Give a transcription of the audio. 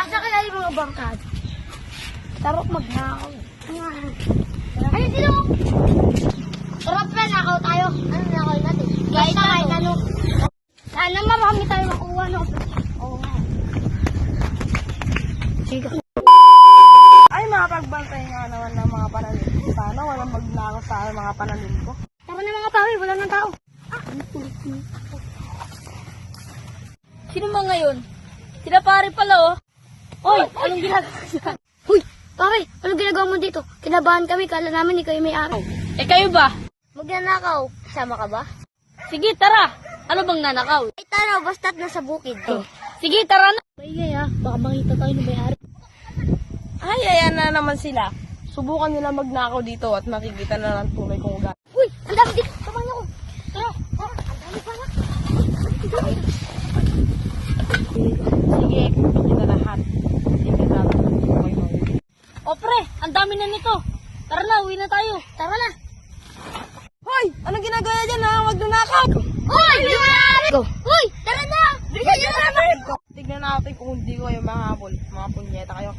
Asa kaya yung mga bangkado? Tarok magnakaw. Ay, dito! Tara, pre, nakaw tayo. Ano nakaw natin? Kahit ano. Sana marami tayo makuha, no? Oo nga. Sige. Ay, makapagbantay nga naman ng mga pananim. Sana walang magnakaw sa mga pananim ko. Tara na mga pawi, wala nang tao. Sino mga ngayon? Sila pare pala, oh. Hoy, anong ginagawa dyan? Huy, pare, ano ginagawa mo dito? Kinabahan kami, kala namin ikaw yung may araw. Eh, kayo ba? Magnanakaw, sama ka ba? Sige, tara. Ano bang nanakaw? Ay, tara, basta't nasa bukid. Sige, tara na. Maingay ha, baka makita tayo ng may-ari. Ay, ayan na naman sila. Subukan nila magnakaw dito at makikita na ng tunay kong ugat. Uy, ang dami dito, samahan niyo ko. Tara, tara, ang dami pala. Sige, kumpin na lahat. Hindi natin ang tunay mo. O pre, ang dami na nito. Tara na, uwi na tayo. Tara na. Hoy, anong ginagawa dyan ha? Magnanakaw! Uy, may-ari! Go. Uy, tara na. Bilisan niyo naman. Tignan natin kung hindi ko kayo mahabol. Mga punyeta kayo.